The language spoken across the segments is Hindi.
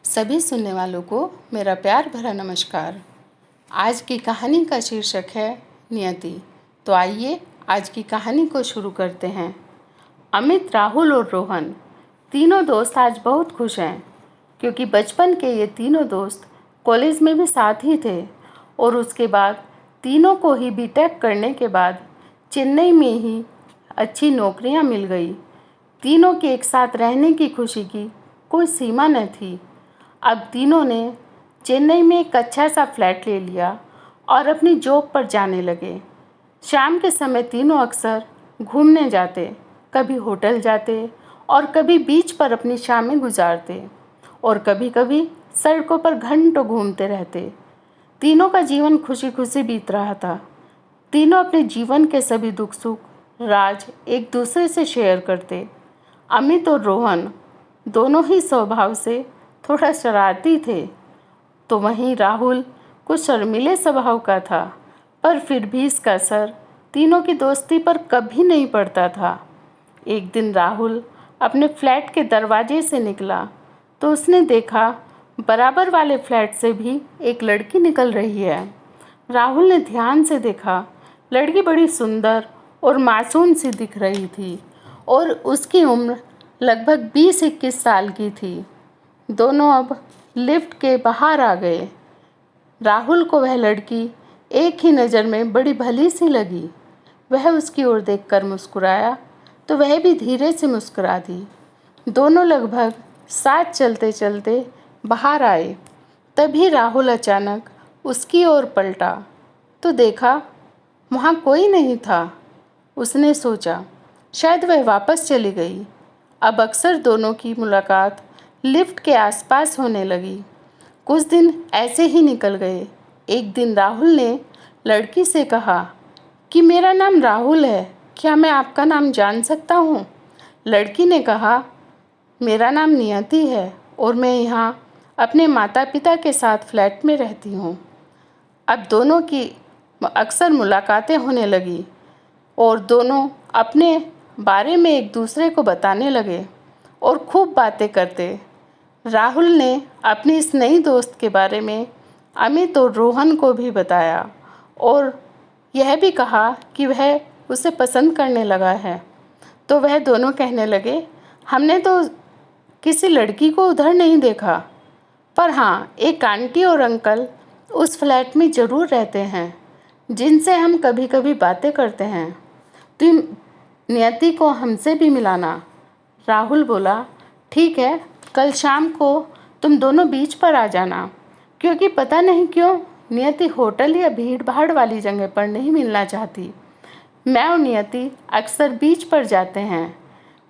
सभी सुनने वालों को मेरा प्यार भरा नमस्कार। आज की कहानी का शीर्षक है नियति। तो आइए आज की कहानी को शुरू करते हैं। अमित, राहुल और रोहन तीनों दोस्त आज बहुत खुश हैं क्योंकि बचपन के ये तीनों दोस्त कॉलेज में भी साथ ही थे और उसके बाद तीनों को ही बीटेक करने के बाद चेन्नई में ही अच्छी नौकरियां मिल गई। तीनों के एक साथ रहने की खुशी की कोई सीमा न थी। अब तीनों ने चेन्नई में एक अच्छा सा फ्लैट ले लिया और अपनी जॉब पर जाने लगे। शाम के समय तीनों अक्सर घूमने जाते, कभी होटल जाते और कभी बीच पर अपनी शामें गुजारते और कभी कभी सड़कों पर घंटों घूमते रहते। तीनों का जीवन खुशी खुशी बीत रहा था। तीनों अपने जीवन के सभी दुख सुख राज एक दूसरे से शेयर करते। अमित और रोहन दोनों ही स्वभाव से थोड़ा शरारती थे, तो वहीं राहुल कुछ शर्मीले स्वभाव का था, पर फिर भी इसका असर तीनों की दोस्ती पर कभी नहीं पड़ता था। एक दिन राहुल अपने फ्लैट के दरवाजे से निकला तो उसने देखा बराबर वाले फ्लैट से भी एक लड़की निकल रही है। राहुल ने ध्यान से देखा। लड़की बड़ी सुंदर और मासूम सी दिख रही थी और उसकी उम्र लगभग 20-21 साल की थी। दोनों अब लिफ्ट के बाहर आ गए। राहुल को वह लड़की एक ही नज़र में बड़ी भली सी लगी। वह उसकी ओर देखकर मुस्कुराया तो वह भी धीरे से मुस्कुरा दी। दोनों लगभग साथ चलते चलते बाहर आए। तभी राहुल अचानक उसकी ओर पलटा तो देखा वहाँ कोई नहीं था। उसने सोचा शायद वह वापस चली गई। अब अक्सर दोनों की मुलाकात लिफ्ट के आसपास होने लगी। कुछ दिन ऐसे ही निकल गए। एक दिन राहुल ने लड़की से कहा कि मेरा नाम राहुल है, क्या मैं आपका नाम जान सकता हूँ? लड़की ने कहा मेरा नाम नियति है और मैं यहाँ अपने माता पिता के साथ फ्लैट में रहती हूँ। अब दोनों की अक्सर मुलाकातें होने लगी और दोनों अपने बारे में एक दूसरे को बताने लगे और खूब बातें करते। राहुल ने अपनी इस नई दोस्त के बारे में अमित और रोहन को भी बताया और यह भी कहा कि वह उसे पसंद करने लगा है। तो वह दोनों कहने लगे हमने तो किसी लड़की को उधर नहीं देखा, पर हाँ एक आंटी और अंकल उस फ्लैट में ज़रूर रहते हैं जिनसे हम कभी कभी बातें करते हैं। तुम नियति को हमसे भी मिलाना। राहुल बोला ठीक है, कल शाम को तुम दोनों बीच पर आ जाना, क्योंकि पता नहीं क्यों नियति होटल या भीड़ भाड़ वाली जगह पर नहीं मिलना चाहती। मैं और नियति अक्सर बीच पर जाते हैं।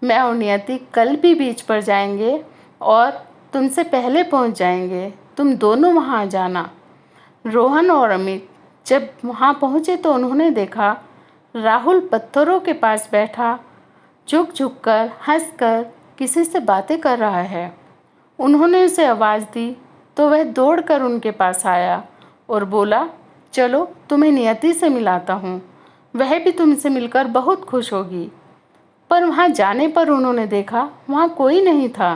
मैं और नियति कल भी बीच पर जाएंगे और तुमसे पहले पहुंच जाएंगे। तुम दोनों वहां आ जाना। रोहन और अमित जब वहां पहुंचे तो उन्होंने देखा राहुल पत्थरों के पास बैठा झुक झुक कर हंसकर किसी से बातें कर रहा है। उन्होंने उसे आवाज़ दी तो वह दौड़कर उनके पास आया और बोला चलो तुम्हें नियति से मिलाता हूँ, वह भी तुमसे मिलकर बहुत खुश होगी। पर वहाँ जाने पर उन्होंने देखा वहाँ कोई नहीं था।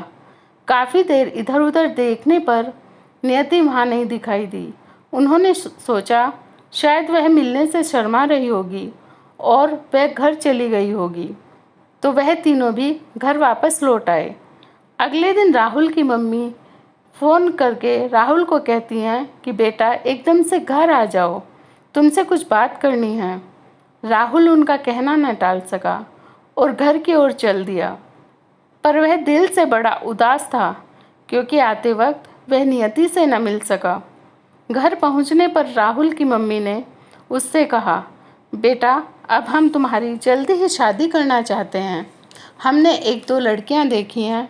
काफ़ी देर इधर उधर देखने पर नियति वहाँ नहीं दिखाई दी। उन्होंने सोचा शायद वह मिलने से शर्मा रही होगी और वह घर चली गई होगी। तो वह तीनों भी घर वापस लौट आए। अगले दिन राहुल की मम्मी फ़ोन करके राहुल को कहती हैं कि बेटा एकदम से घर आ जाओ, तुमसे कुछ बात करनी है। राहुल उनका कहना न टाल सका और घर की ओर चल दिया, पर वह दिल से बड़ा उदास था क्योंकि आते वक्त वह नियति से न मिल सका। घर पहुंचने पर राहुल की मम्मी ने उससे कहा बेटा अब हम तुम्हारी जल्दी ही शादी करना चाहते हैं। हमने 1-2 लड़कियां देखी हैं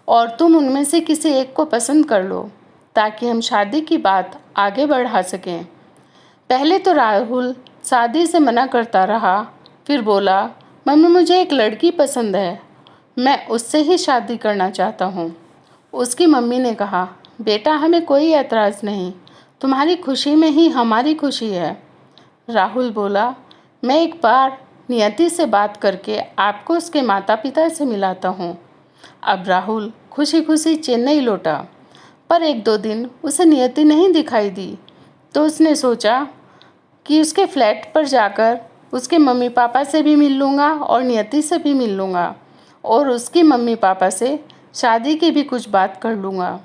और तुम उनमें से किसी एक को पसंद कर लो ताकि हम शादी की बात आगे बढ़ा सकें। पहले तो राहुल शादी से मना करता रहा, फिर बोला मम्मी मुझे एक लड़की पसंद है, मैं उससे ही शादी करना चाहता हूँ। उसकी मम्मी ने कहा बेटा हमें कोई ऐतराज़ नहीं, तुम्हारी खुशी में ही हमारी खुशी है। राहुल बोला मैं एक बार नियति से बात करके आपको उसके माता पिता से मिलाता हूँ। अब राहुल खुशी खुशी चेन्नई लौटा। पर 1-2 दिन उसे नियति नहीं दिखाई दी, तो उसने सोचा कि उसके फ्लैट पर जाकर उसके मम्मी पापा से भी मिल लूँगा और नियति से भी मिल लूँगा और उसकी मम्मी पापा से शादी की भी कुछ बात कर लूँगा।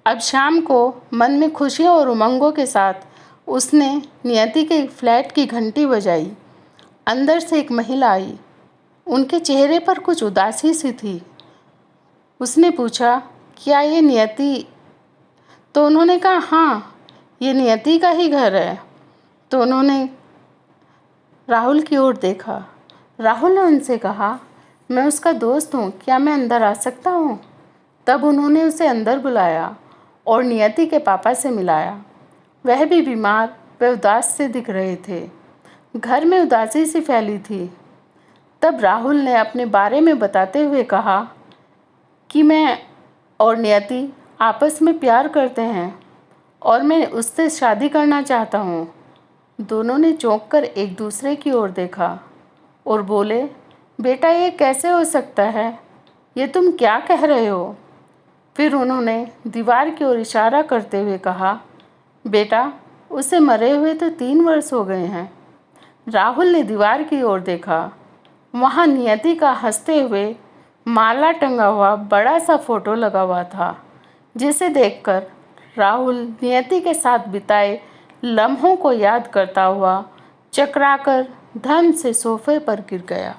अब शाम को मन में खुशियों और उमंगों के साथ उसने नियति के फ्लैट की घंटी बजाई। अंदर से एक महिला आई। उनके चेहरे पर कुछ उदासी सी थी। उसने पूछा, क्या ये नियति? तो उन्होंने कहा, हाँ, ये नियति का ही घर है। तो उन्होंने राहुल की ओर देखा। राहुल ने उनसे कहा, मैं उसका दोस्त हूँ, क्या मैं अंदर आ सकता हूँ? तब उन्होंने उसे अंदर बुलाया और नियति के पापा से मिलाया। वह भी बीमार व उदास से दिख रहे थे। घर में उदासी सी फैली थी। तब राहुल ने अपने बारे में बताते हुए कहा कि मैं और नियति आपस में प्यार करते हैं और मैं उससे शादी करना चाहता हूँ। दोनों ने चौंक कर एक दूसरे की ओर देखा और बोले, बेटा, ये कैसे हो सकता है? ये तुम क्या कह रहे हो? फिर उन्होंने दीवार की ओर इशारा करते हुए कहा, बेटा, उसे मरे हुए तो 3 वर्ष हो गए हैं। राहुल ने दीवार की ओर देखा। वहाँ नियति का हंसते हुए माला टंगा हुआ बड़ा सा फोटो लगा हुआ था, जिसे देखकर राहुल नियति के साथ बिताए लम्हों को याद करता हुआ चकराकर धम से सोफे पर गिर गया।